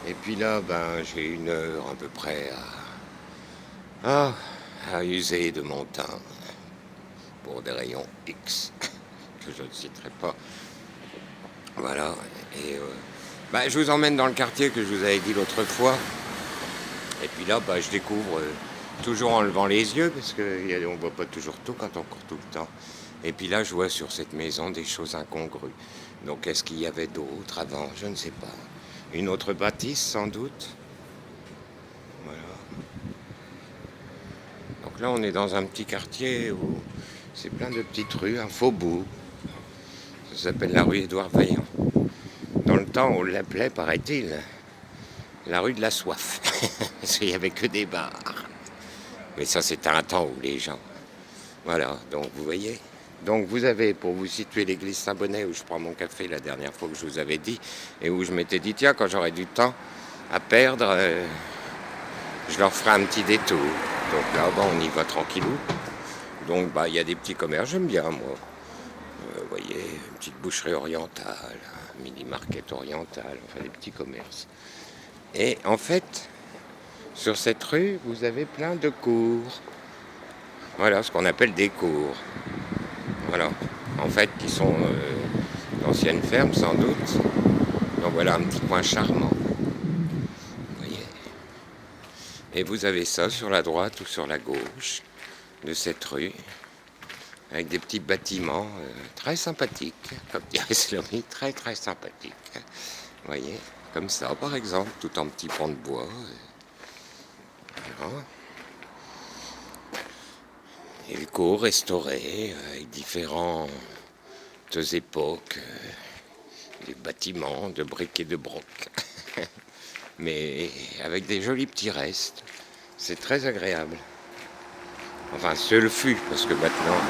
Et puis là, ben, j'ai une heure à peu près à, à user de mon temps pour des rayons X que je ne citerai pas. Voilà. Et ben, je vous emmène dans le quartier que je vous avais dit l'autre fois. Et puis là, ben, je découvre toujours en levant les yeux parce qu'on ne voit pas toujours tout quand on court tout le temps. Et puis là, je vois sur cette maison des choses incongrues. Donc, est-ce qu'il y avait d'autres avant? Je ne sais pas. Une autre bâtisse, sans doute. Voilà. Donc là, on est dans un petit quartier où c'est plein de petites rues, un faubourg. Ça s'appelle la rue Édouard Vaillant. Dans le temps, on l'appelait, paraît-il, la rue de la soif. Parce qu'il n'y avait que des bars. Mais ça, c'était un temps où les gens... Voilà, donc vous voyez. Donc vous avez, pour vous situer, l'église Saint-Bonnet, où je prends mon café la dernière fois que je vous avais dit, et où je m'étais dit, tiens, quand j'aurai du temps à perdre, je leur ferai un petit détour. Donc là, bon, on y va tranquillou. Donc bah, il y a des petits commerces, j'aime bien moi. Vous voyez, une petite boucherie orientale, un mini-market oriental, enfin des petits commerces. Et en fait, sur cette rue, vous avez plein de cours. Voilà, ce qu'on appelle des cours. Voilà, en fait, qui sont d'anciennes fermes sans doute. Donc voilà un petit coin charmant. Vous voyez. Et vous avez ça sur la droite ou sur la gauche de cette rue, avec des petits bâtiments très sympathiques, comme dirait Slomy, très très sympathiques. Vous voyez, comme ça par exemple, tout en petits pans de bois. Voilà. Et le cours restauré avec différentes époques, des bâtiments de briques et de broc, mais avec des jolis petits restes. C'est très agréable. Enfin, ce le fut, parce que maintenant,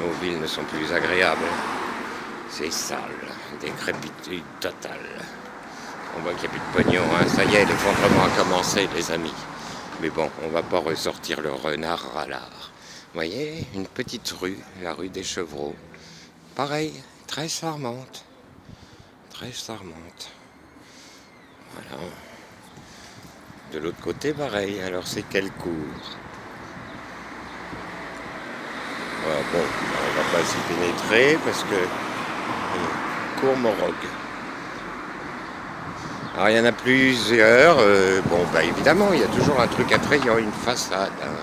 nos villes ne sont plus agréables. C'est sale, décrépitude totale. On voit qu'il n'y a plus de pognon, hein. Ça y est, l'effondrement a commencé, les amis. Mais bon, on va pas ressortir le renard râlard. Vous voyez, une petite rue, la rue des Chevreaux. Pareil, très charmante. Très charmante. Voilà. De l'autre côté, pareil. Alors, c'est quel cours? Voilà, bon, on va pas s'y pénétrer parce que... Cours Morog. Alors il y en a plusieurs. Bon, bah évidemment, il y a toujours un truc attrayant, une façade, hein,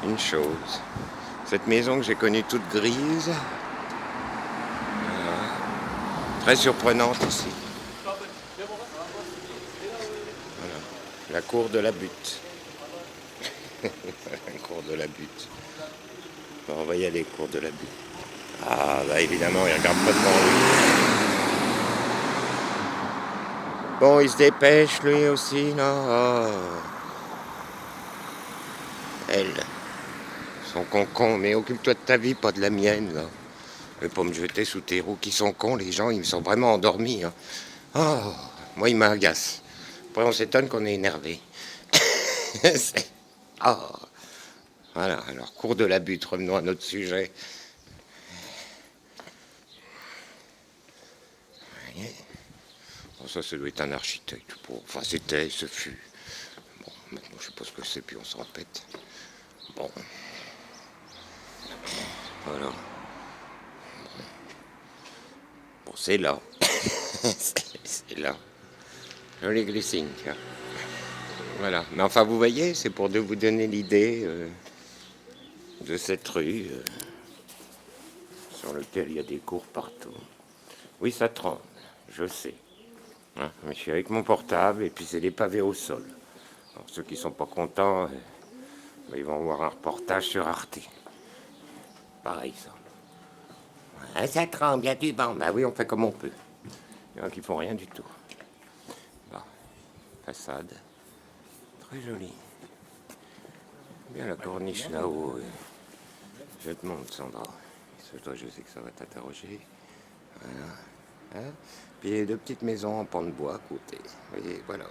une chose. Cette maison que j'ai connue toute grise, très surprenante ici. Voilà. La cour de la butte. La cour de la butte. Bon, on va y aller, cour de la butte. Ah, bah évidemment, il regarde pas devant lui. Bon, il se dépêche lui aussi, non? Oh. Elle. Son concon, mais occupe-toi de ta vie, pas de la mienne, là. Je vais pas me jeter sous tes roues qui sont cons, les gens, ils me sont vraiment endormis. Hein. Oh, moi, ils m'agacent. Après, on s'étonne qu'on est énervé. Oh. Voilà, alors, cours de la butte, revenons à notre sujet. Bon, ça doit être un architecte. Enfin, c'était, ce fut. Bon, maintenant, je sais pas ce que c'est, puis on se répète. Bon. Voilà. Bon, c'est là. C'est là. Joli glissing, tiens. Voilà. Mais enfin, vous voyez, c'est pour de vous donner l'idée de cette rue sur laquelle il y a des cours partout. Oui, ça tremble, je sais. Hein, mais je suis avec mon portable et puis c'est des pavés au sol. Alors, ceux qui sont pas contents, ils vont voir un reportage sur Arte. Pareil, ça. Ah, ça tremble, y a du vent. Bah oui, on fait comme on peut. Il y en a qui font rien du tout. Bon, façade. Très jolie. Bien la corniche là-haut. Je te montre, Sandra. Toi, je sais que ça va t'interroger. Voilà. Hein, puis il y a deux petites maisons en pan de bois à côté. Vous voyez, voilà. Vous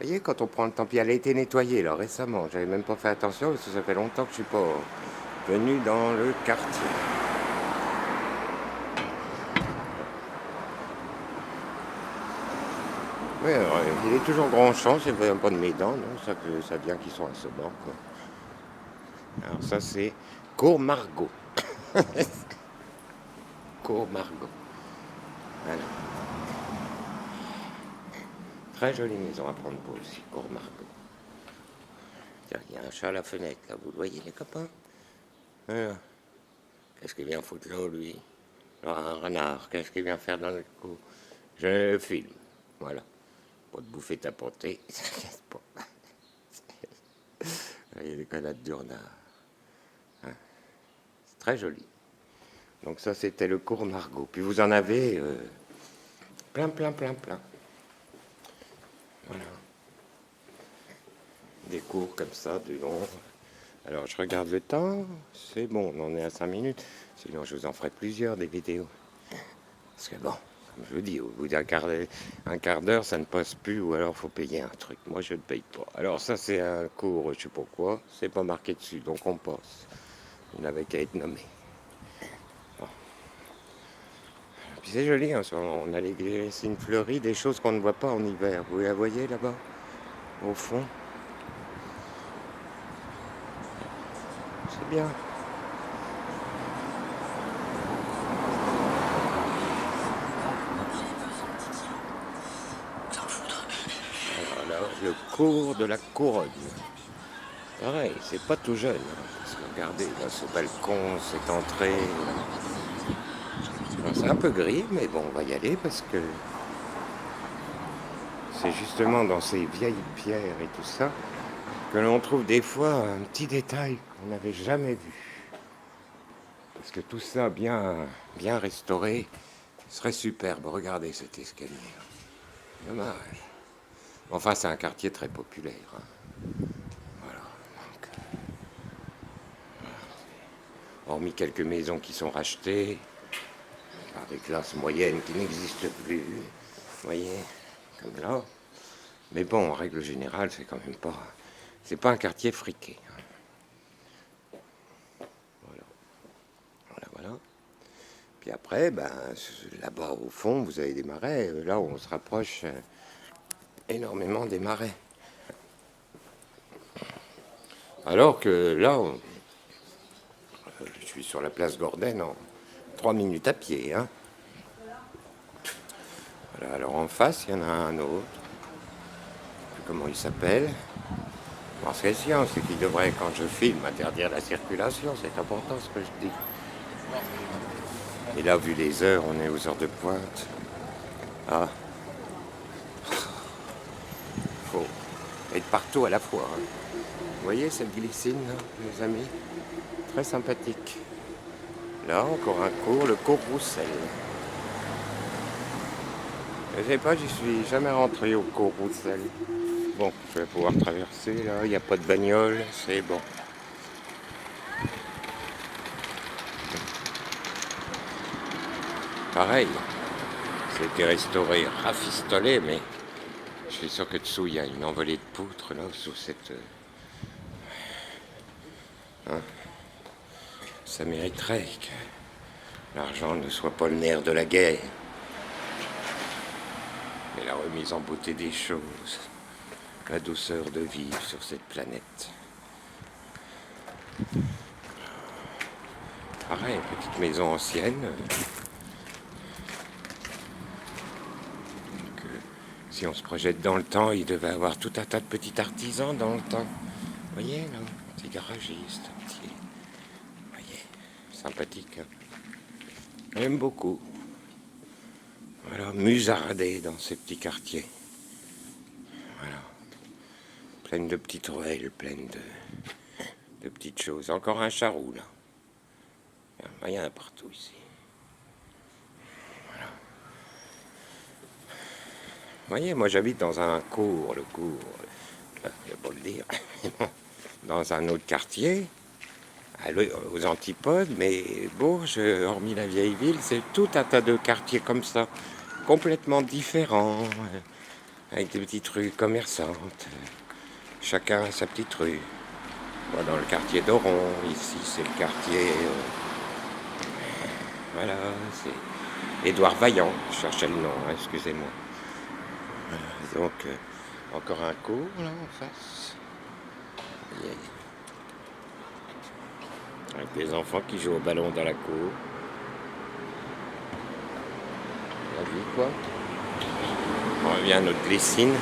voyez, quand on prend le temps, puis elle a été nettoyée là récemment. J'avais même pas fait attention parce que ça fait longtemps que je suis pas venu dans le quartier. Oui, alors, il est toujours Grandchamp, c'est vraiment pas de mes dents, non, ça vient qu'ils sont à ce bord, quoi. Alors ça c'est Courmargot. Courmargot. Voilà. Très jolie maison à prendre pour aussi, Courmargot. Tiens, il y a un chat à la fenêtre, là, vous le voyez les copains? Voilà. Qu'est-ce qu'il vient foutre là, lui? Alors, un renard, qu'est-ce qu'il vient faire dans le coup? Je filme. Voilà. Pour te bouffer ta portée. Il y a des canades du renard. Hein. C'est très joli. Donc ça, c'était le cours Margot. Puis vous en avez plein, plein, plein, plein. Voilà. Des cours comme ça, du long. Alors je regarde le temps. C'est bon, on en est à 5 minutes. Sinon, je vous en ferai plusieurs des vidéos. Parce que bon, comme je vous dis, au bout un quart d'heure, ça ne passe plus, ou alors il faut payer un truc. Moi, je ne paye pas. Alors ça, c'est un cours, je sais pas quoi, c'est pas marqué dessus, donc on passe. Il n'avait qu'à être nommé. Bon. Puis c'est joli, hein, on a les glycines fleuries, des choses qu'on ne voit pas en hiver. Vous la voyez là-bas, au fond? C'est bien. Alors, le cours de la couronne. Pareil, c'est pas tout jeune. Hein, parce que regardez, là, ce balcon, cette entrée. C'est un peu gris, mais bon, on va y aller parce que c'est justement dans ces vieilles pierres et tout ça que l'on trouve des fois un petit détail qu'on n'avait jamais vu. Parce que tout ça bien, bien restauré serait superbe. Regardez cet escalier. Dommage. Enfin, c'est un quartier très populaire. Hein. Voilà. Donc, hormis quelques maisons qui sont rachetées par des classes moyennes qui n'existent plus. Vous voyez, comme là. Mais bon, en règle générale, c'est quand même pas. C'est pas un quartier friqué. Voilà, voilà, voilà. Puis après, ben, là-bas au fond, vous avez des marais. Là, on se rapproche énormément des marais. Alors que là, je suis sur la place Gordon en 3 minutes à pied. Hein. Voilà, alors en face, il y en a un autre. Je sais plus comment il s'appelle. Bon, ce qui est sûr, c'est qu'il devrait, quand je filme, interdire la circulation. C'est important ce que je dis. Et là, vu les heures, on est aux heures de pointe. Ah, faut être partout à la fois. Hein. Vous voyez cette glycine, là, mes amis? Très sympathique. Là, encore un cours, le cours Roussel. Je sais pas, j'y suis jamais rentré au cours Roussel. Bon, je vais pouvoir traverser, là, il n'y a pas de bagnole, c'est bon. Pareil, c'était restauré, rafistolé, mais je suis sûr que dessous, il y a une envolée de poutres, là, sous cette... Hein, ça mériterait que l'argent ne soit pas le nerf de la guerre, mais la remise en beauté des choses, la douceur de vivre sur cette planète. Pareil, petite maison ancienne. Donc, si on se projette dans le temps, il devait avoir tout un tas de petits artisans dans le temps. Vous voyez, là, petit garagiste, petit... Vous voyez, sympathique. Hein. J'aime beaucoup. Voilà, musarder dans ces petits quartiers. Voilà. Pleine de petites ruelles, pleine de petites choses. Encore un charroux, là. Il y en a partout ici. Voilà. Vous voyez, moi j'habite dans un cours, le cours, je vais pas le dire, dans un autre quartier, aux antipodes, mais Bourges, hormis la vieille ville, c'est tout un tas de quartiers comme ça, complètement différents, avec des petites rues commerçantes, chacun a sa petite rue. Moi, dans le quartier d'Oron, ici c'est le quartier, voilà, c'est Édouard Vaillant, je cherchais le nom, hein, excusez-moi. Donc, encore un cours là en face. Yeah. Avec des enfants qui jouent au ballon dans la cour. La vie quoi. On revient à notre glycine.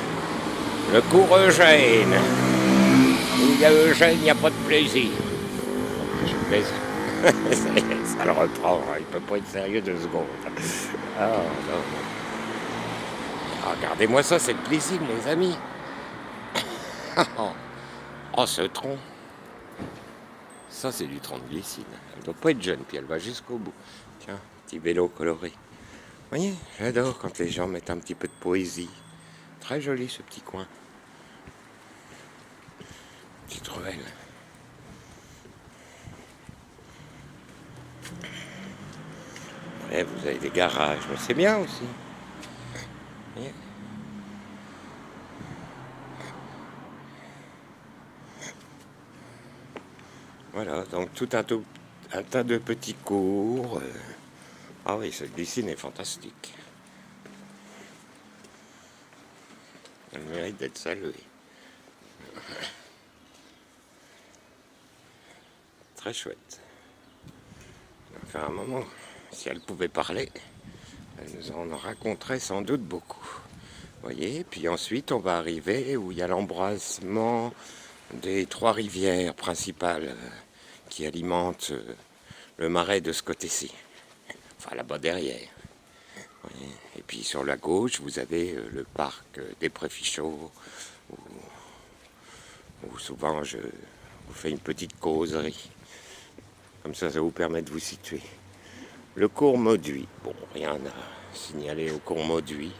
Le cours Eugène. Où il y a Eugène, il n'y a pas de plaisir. Je plaisante. Ça le reprend, hein. Il peut pas être sérieux 2 secondes. Ah non. Regardez-moi ça, cette glycine, les amis. Oh, ce tronc. Ça, c'est du tronc de glycine. Elle doit pas être jeune, puis elle va jusqu'au bout. Tiens, petit vélo coloré. Vous voyez, j'adore quand les gens mettent un petit peu de poésie. Très joli, ce petit coin. Petite ruelle. Ouais, vous avez des garages, mais c'est bien aussi. Voyez. Voilà, donc tout un tas de petits cours. Ah oui, cette glycine est fantastique. Elle mérite d'être saluée. Très chouette. Ça fait un moment, si elle pouvait parler, elle nous en raconterait sans doute beaucoup. Vous voyez, puis ensuite on va arriver où il y a l'embrasement des 3 rivières principales qui alimentent le marais de ce côté-ci. Enfin là-bas derrière. Voyez. Et puis sur la gauche, vous avez le parc des Préfichaux, où souvent je vous fais une petite causerie. Comme ça vous permet de vous situer. Le cours Mauduit. Bon, rien à signaler au cours Mauduit.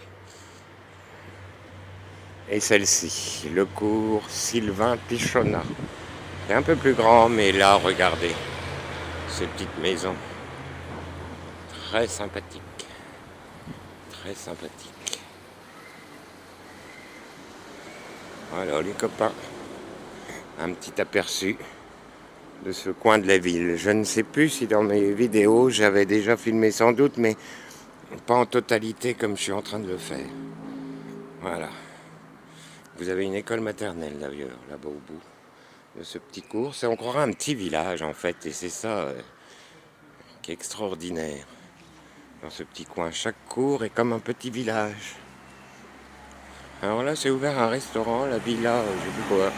Et celle-ci, le cours Sylvain Pichonnat. C'est un peu plus grand, mais là, regardez, ces petites maisons. Très sympathique. Très sympathique. Voilà, les copains. Un petit aperçu de ce coin de la ville. Je ne sais plus si dans mes vidéos, j'avais déjà filmé sans doute, mais pas en totalité comme je suis en train de le faire. Voilà. Vous avez une école maternelle d'ailleurs, là-bas au bout de ce petit cours. C'est encore un petit village en fait, et c'est ça qui est extraordinaire. Dans ce petit coin, chaque cours est comme un petit village. Alors là, c'est ouvert un restaurant, la Villa, je sais plus quoi,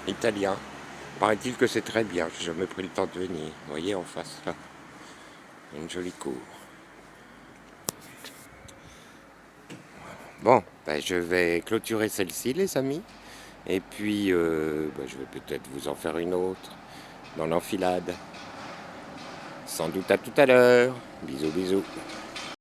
italien. Paraît-il que c'est très bien, j'ai jamais pris le temps de venir. Vous voyez en face là, une jolie cour. Bon, ben, je vais clôturer celle-ci les amis. Et puis, je vais peut-être vous en faire une autre dans l'enfilade. Sans doute à tout à l'heure. Bisous, bisous.